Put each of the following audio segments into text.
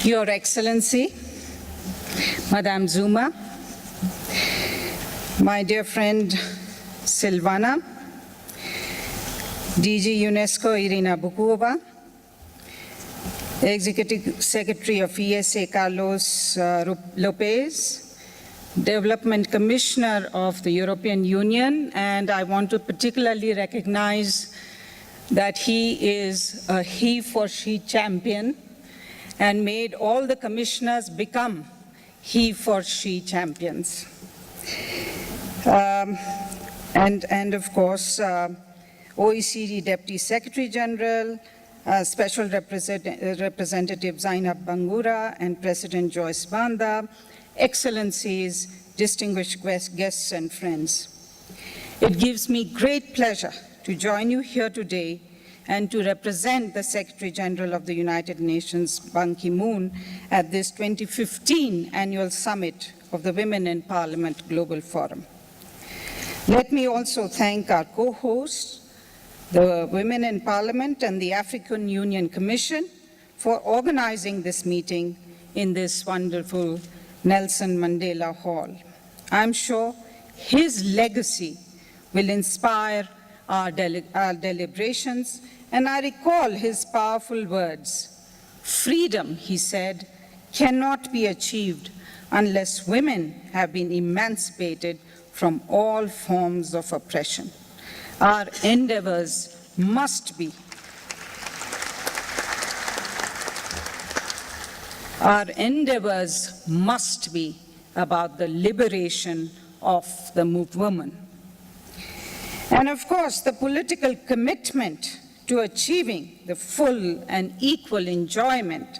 Your Excellency, Madame Zuma, my dear friend Silvana, DG UNESCO Irina Bukova, Executive Secretary of ESA Carlos Lopez, Development Commissioner of the European Union, and I want to particularly recognize that he is a he-for-she champion and made all the commissioners become he-for-she champions. And of course, OECD Deputy Secretary General, Special Representative Zainab Bangura, and President Joyce Banda, Excellencies, distinguished guests and friends. It gives me great pleasure to join you here today and to represent the Secretary General of the United Nations, Ban Ki-moon, at this 2015 annual summit of the Women in Parliament Global Forum. Let me also thank our co-hosts, the Women in Parliament and the African Union Commission, for organizing this meeting in this wonderful Nelson Mandela Hall. I'm sure his legacy will inspire our deliberations, and I recall his powerful words. Freedom, he said, cannot be achieved unless women have been emancipated from all forms of oppression. Our endeavors must be about the liberation of the woman. And of course, the political commitment to achieving the full and equal enjoyment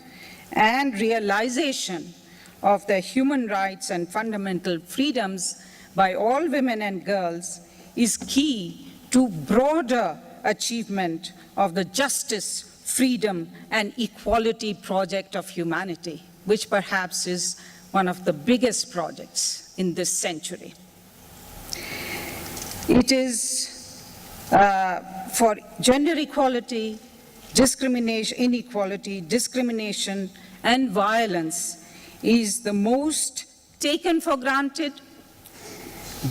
and realization of the human rights and fundamental freedoms by all women and girls is key to broader achievement of the justice, freedom, and equality project of humanity, which perhaps is one of the biggest projects in this century. It is for gender equality, inequality, discrimination, and violence is the most taken for granted,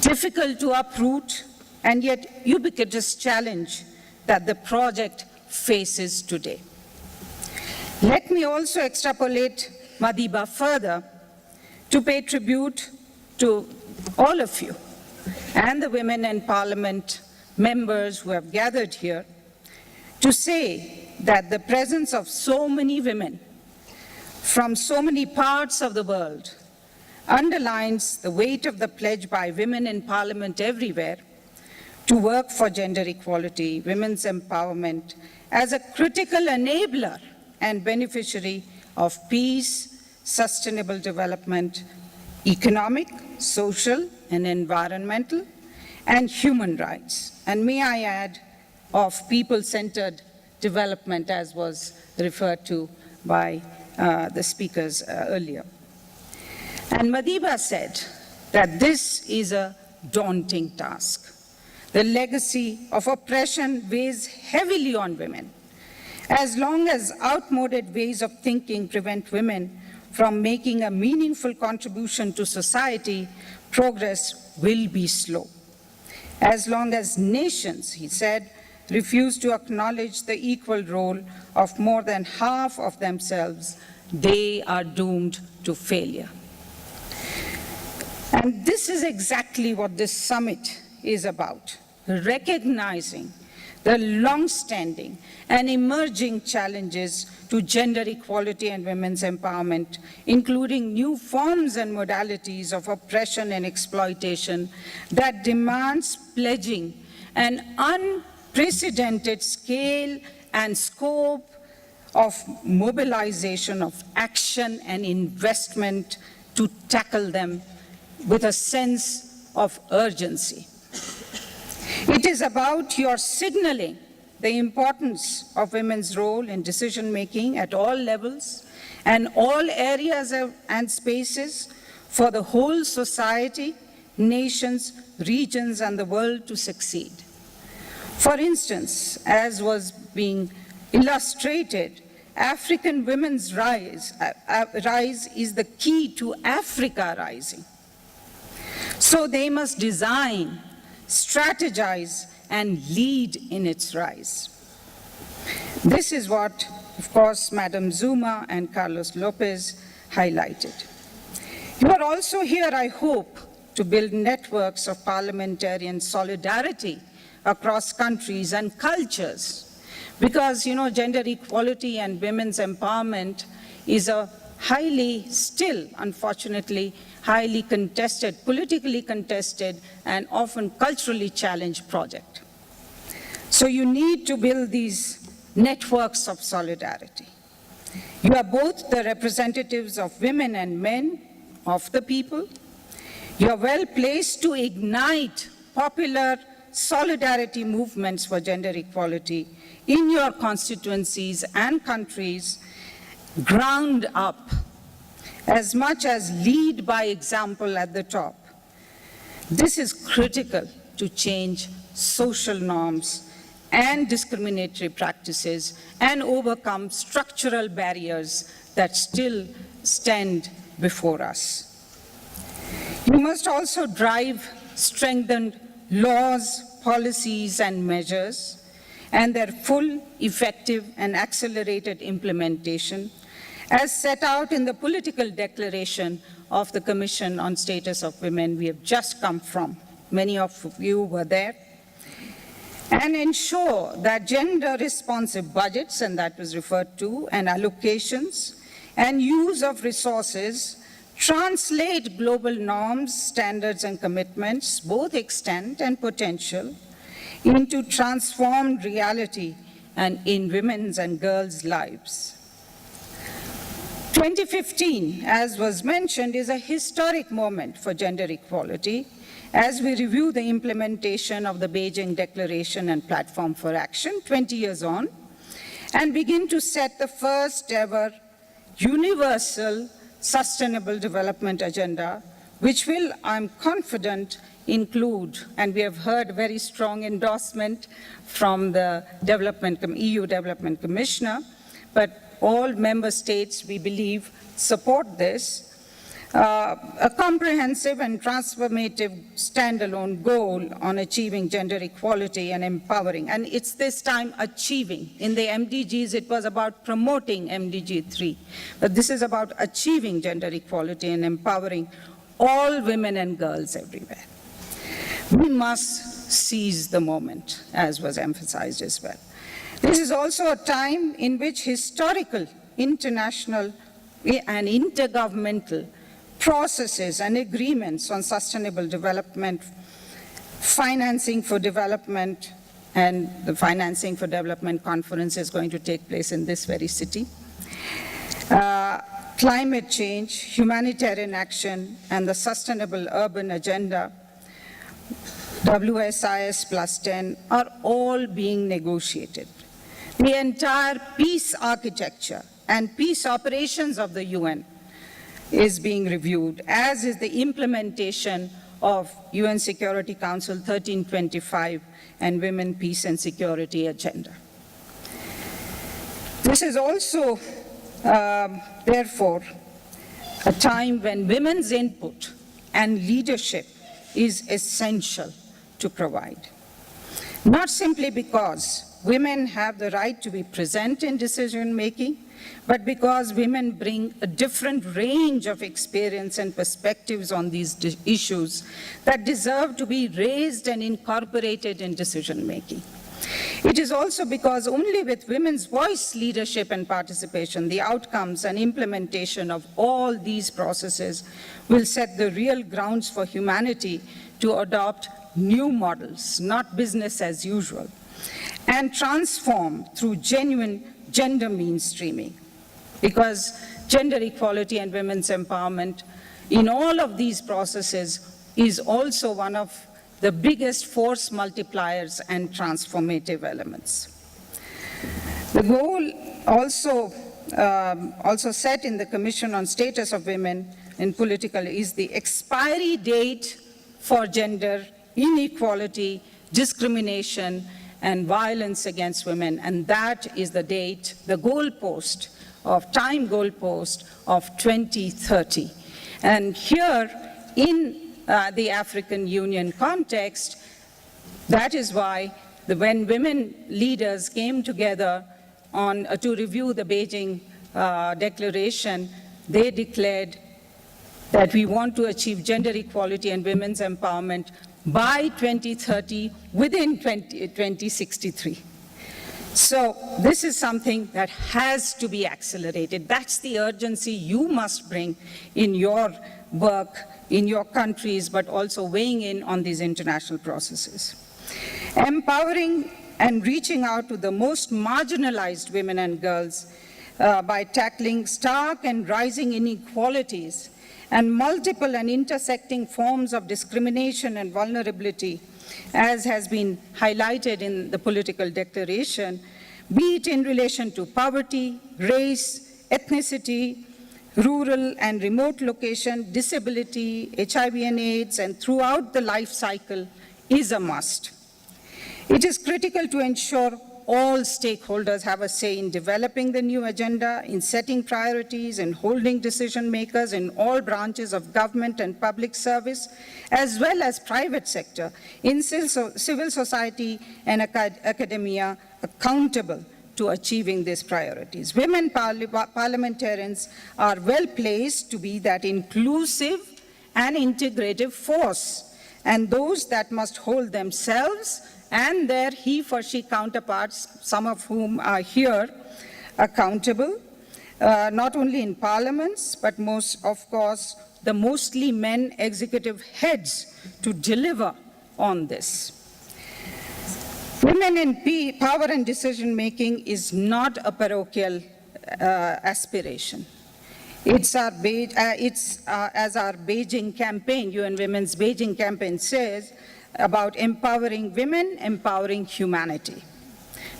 difficult to uproot, and yet ubiquitous challenge that the project faces today. Let me also extrapolate Madiba further to pay tribute to all of you and the Women in Parliament members who have gathered here to say that the presence of so many women from so many parts of the world underlines the weight of the pledge by women in Parliament everywhere to work for gender equality, women's empowerment, as a critical enabler and beneficiary of peace, sustainable development, economic, social, and environmental, and human rights. And may I add, of people-centered development, as was referred to by the speakers earlier. And Madiba said that this is a daunting task. The legacy of oppression weighs heavily on women. As long as outmoded ways of thinking prevent women from making a meaningful contribution to society, progress will be slow. As long as nations, he said, refuse to acknowledge the equal role of more than half of themselves, they are doomed to failure. And this is exactly what this summit is about, recognizing the long-standing and emerging challenges to gender equality and women's empowerment, including new forms and modalities of oppression and exploitation that demands pledging an unprecedented scale and scope of mobilization of action and investment to tackle them with a sense of urgency. It is about your signaling the importance of women's role in decision-making at all levels and all areas and spaces for the whole society, nations, regions, and the world to succeed. For instance, as was being illustrated African women's rise is the key to Africa rising. So they must design, strategize, and lead in its rise. This is what, of course, Madam Zuma and Carlos Lopez highlighted. You are also here, I hope, to build networks of parliamentarian solidarity across countries and cultures, because, gender equality and women's empowerment is a still, unfortunately, highly contested, politically contested, and often culturally challenged project. So you need to build these networks of solidarity. You are both the representatives of women and men, of the people. You are well placed to ignite popular solidarity movements for gender equality in your constituencies and countries, ground up, as much as lead by example at the top. This is critical to change social norms and discriminatory practices and overcome structural barriers that still stand before us. You must also drive strengthened laws, policies, and measures, and their full, effective, and accelerated implementation, as set out in the political declaration of the Commission on Status of Women we have just come from. Many of you were there. And ensure that gender-responsive budgets, and that was referred to, and allocations, and use of resources translate global norms, standards, and commitments, both extent and potential, into transformed reality and in women's and girls' lives. 2015, as was mentioned, is a historic moment for gender equality as we review the implementation of the Beijing Declaration and Platform for Action 20 years on, and begin to set the first ever universal sustainable development agenda, which will, I'm confident, include, and we have heard very strong endorsement from the EU Development Commissioner, but all member states, we believe, support this, a comprehensive and transformative standalone goal on achieving gender equality and empowering. And it's this time achieving. In the MDGs, it was about promoting MDG 3. But this is about achieving gender equality and empowering all women and girls everywhere. We must seize the moment, as was emphasized as well. This is also a time in which historical, international, and intergovernmental processes and agreements on sustainable development, financing for development, and the Financing for Development Conference is going to take place in this very city. Climate change, humanitarian action, and the Sustainable Urban Agenda, WSIS plus 10, are all being negotiated. The entire peace architecture and peace operations of the UN is being reviewed, as is the implementation of UN Security Council 1325 and Women, Peace and Security Agenda. This is also, therefore, a time when women's input and leadership is essential to provide. Not simply because women have the right to be present in decision-making, but because women bring a different range of experience and perspectives on these issues that deserve to be raised and incorporated in decision-making. It is also because only with women's voice, leadership, and participation, the outcomes and implementation of all these processes will set the real grounds for humanity to adopt new models, not business as usual, and transform through genuine gender mainstreaming. Because gender equality and women's empowerment in all of these processes is also one of the biggest force multipliers and transformative elements. The goal also set in the Commission on Status of Women in Political is the expiry date for gender inequality, discrimination, and violence against women, and that is the date, the goalpost of 2030. And here, in the African Union context, that is why when women leaders came together to review the Beijing Declaration, they declared that we want to achieve gender equality and women's empowerment by 2030 within 2063. So this is something that has to be accelerated. That's the urgency you must bring in your work, in your countries, but also weighing in on these international processes. Empowering and reaching out to the most marginalized women and girls by tackling stark and rising inequalities and multiple and intersecting forms of discrimination and vulnerability, as has been highlighted in the political declaration, be it in relation to poverty, race, ethnicity, rural and remote location, disability, HIV and AIDS, and throughout the life cycle, is a must. It is critical to ensure all stakeholders have a say in developing the new agenda, in setting priorities, and holding decision makers in all branches of government and public service, as well as private sector, in civil society and academia, accountable to achieving these priorities. Women parliamentarians are well placed to be that inclusive and integrative force, and those that must hold themselves and their he for she counterparts, some of whom are here, accountable, not only in parliaments, but of course, the mostly men executive heads to deliver on this. Women in power and decision-making is not a parochial aspiration. It's as our Beijing campaign, UN Women's Beijing campaign says, about empowering women, empowering humanity.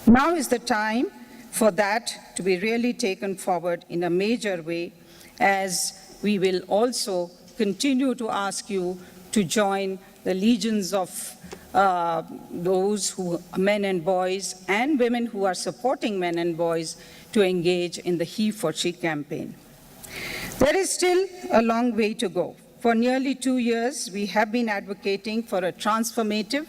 Now is the time for that to be really taken forward in a major way, as we will also continue to ask you to join the legions of those who, men and boys, and women who are supporting men and boys to engage in the He for She campaign. There is still a long way to go. For nearly 2 years, we have been advocating for a transformative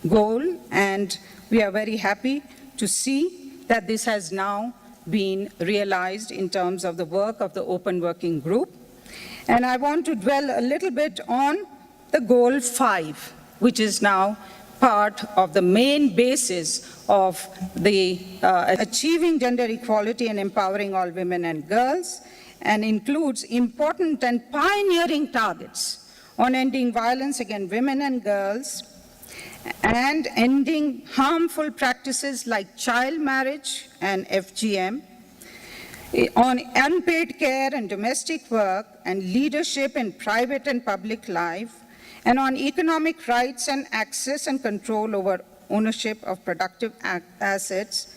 goal, and we are very happy to see that this has now been realized in terms of the work of the Open Working Group. And I want to dwell a little bit on the goal 5, which is now part of the main basis of the achieving gender equality and empowering all women and girls, and includes important and pioneering targets on ending violence against women and girls, and ending harmful practices like child marriage and FGM, on unpaid care and domestic work and leadership in private and public life, and on economic rights and access and control over ownership of productive assets,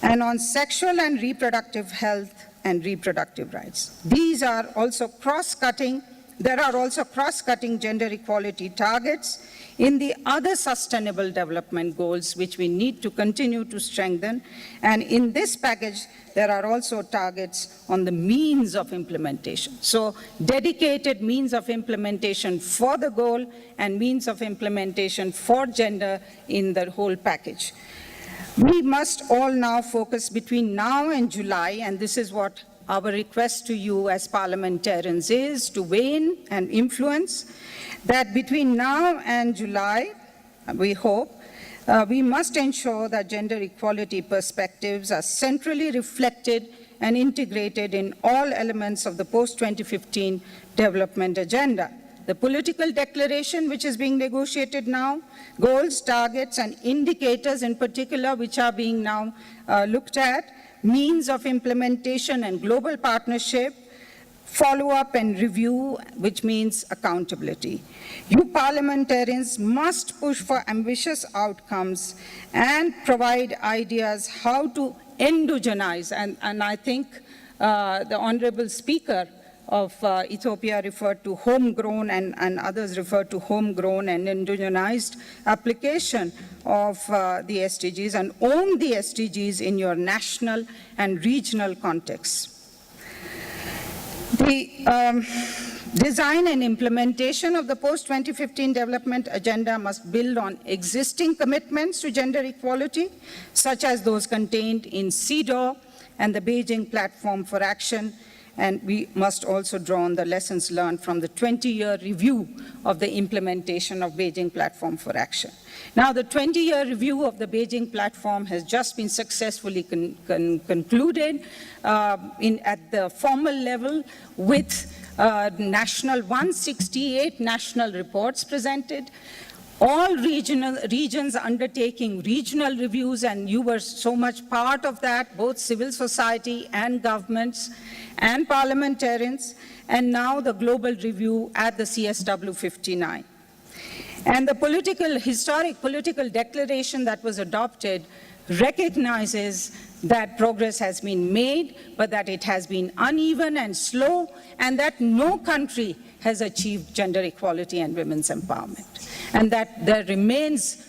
and on sexual and reproductive health and reproductive rights. These are also cross-cutting. There are also cross-cutting gender equality targets in the other sustainable development goals, which we need to continue to strengthen. And in this package, there are also targets on the means of implementation. So dedicated means of implementation for the goal and means of implementation for gender in the whole package. We must all now focus between now and July, and this is what our request to you as parliamentarians is, to weigh in and influence, that between now and July, we hope, we must ensure that gender equality perspectives are centrally reflected and integrated in all elements of the post-2015 development agenda. The political declaration, which is being negotiated now, goals, targets, and indicators in particular, which are being now looked at, means of implementation and global partnership, follow-up and review, which means accountability. You parliamentarians must push for ambitious outcomes and provide ideas how to endogenize, and I think the Honorable Speaker of Ethiopia referred to homegrown and others referred to homegrown and indigenized application of the SDGs, and own the SDGs in your national and regional contexts. The design and implementation of the post-2015 development agenda must build on existing commitments to gender equality, such as those contained in CEDAW and the Beijing Platform for Action, and we must also draw on the lessons learned from the 20-year review of the implementation of Beijing Platform for Action. Now, the 20-year review of the Beijing Platform has just been successfully concluded at the formal level with 168 national reports presented, all regions undertaking regional reviews, and you were so much part of that, both civil society and governments and parliamentarians, and now the global review at the CSW 59. And the historic political declaration that was adopted recognizes that progress has been made, but that it has been uneven and slow, and that no country has achieved gender equality and women's empowerment, and that there remains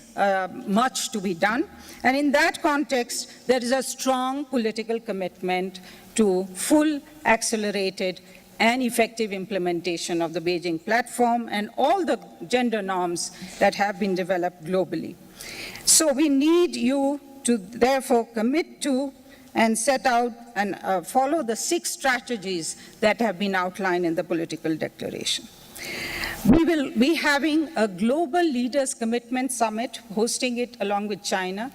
much to be done. And in that context, there is a strong political commitment to full, accelerated, and effective implementation of the Beijing Platform and all the gender norms that have been developed globally. So we need you to therefore commit to and set out and follow the 6 strategies that have been outlined in the political declaration. We will be having a Global Leaders Commitment Summit, hosting it along with China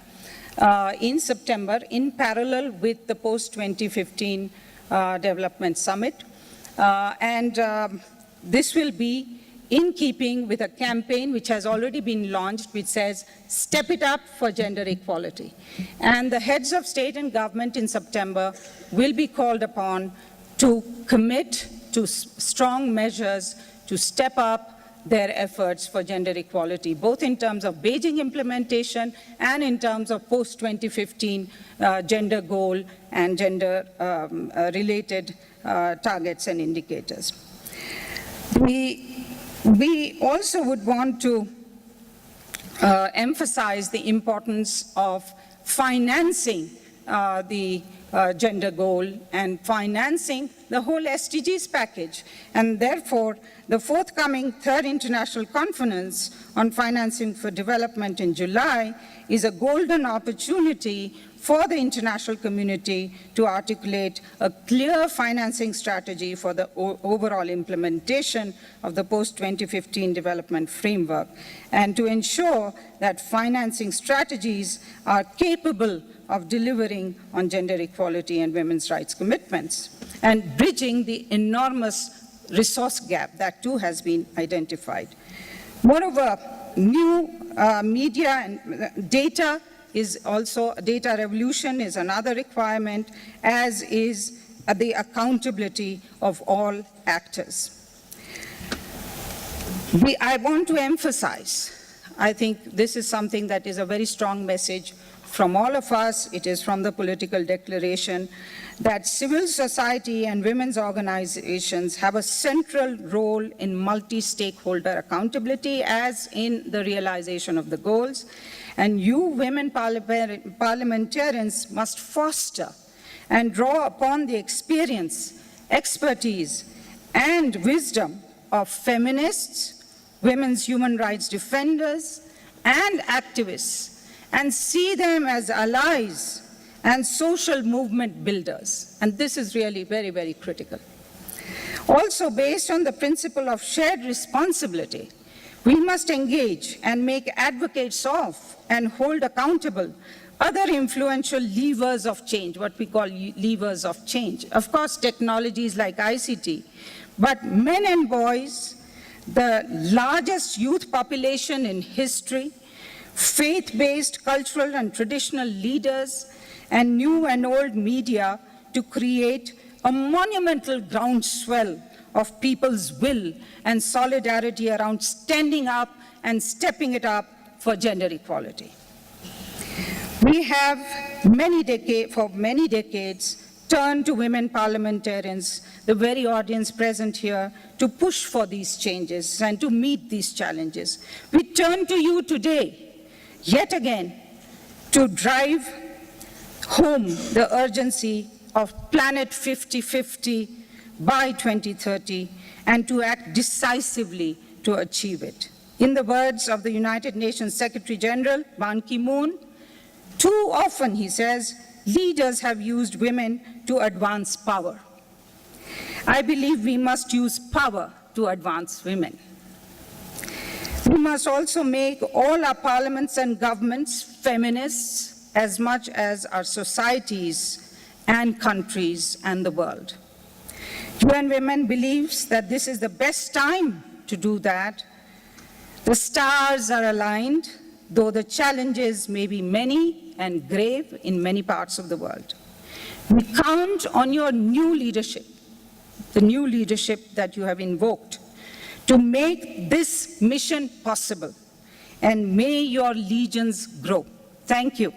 in September, in parallel with the post-2015 Development Summit. This will be in keeping with a campaign which has already been launched, which says, "Step it up for gender equality." And the heads of state and government in September will be called upon to commit to strong measures to step up their efforts for gender equality, both in terms of Beijing implementation and in terms of post-2015 gender goal and gender-related targets and indicators. We also would want to emphasize the importance of financing the gender goal and financing the whole SDGs package. And therefore, the forthcoming 3rd International Conference on Financing for Development in July is a golden opportunity for the international community to articulate a clear financing strategy for the overall implementation of the post-2015 development framework, and to ensure that financing strategies are capable of delivering on gender equality and women's rights commitments, and bridging the enormous resource gap that too has been identified. Moreover, new media and data is also, data revolution is another requirement, as is the accountability of all actors. I want to emphasize, I think this is something that is a very strong message from all of us, it is from the political declaration, that civil society and women's organizations have a central role in multi-stakeholder accountability, as in the realization of the goals. And you women parliamentarians must foster and draw upon the experience, expertise, and wisdom of feminists, women's human rights defenders, and activists, and see them as allies and social movement builders. And this is really very, very critical. Also, based on the principle of shared responsibility, we must engage and make advocates of and hold accountable other influential levers of change, what we call levers of change. Of course, technologies like ICT, but men and boys, the largest youth population in history, faith-based cultural and traditional leaders, and new and old media to create a monumental groundswell of people's will and solidarity around standing up and stepping it up for gender equality. We have for many decades turn to women parliamentarians, the very audience present here, to push for these changes and to meet these challenges. We turn to you today, yet again, to drive home the urgency of Planet 50-50 by 2030 and to act decisively to achieve it. In the words of the United Nations Secretary General, Ban Ki-moon, too often, he says, leaders have used women to advance power. I believe we must use power to advance women. We must also make all our parliaments and governments feminists as much as our societies and countries and the world. UN Women believes that this is the best time to do that. The stars are aligned, though the challenges may be many and grave in many parts of the world. We count on your new leadership, the new leadership that you have invoked, to make this mission possible, and may your legions grow. Thank you.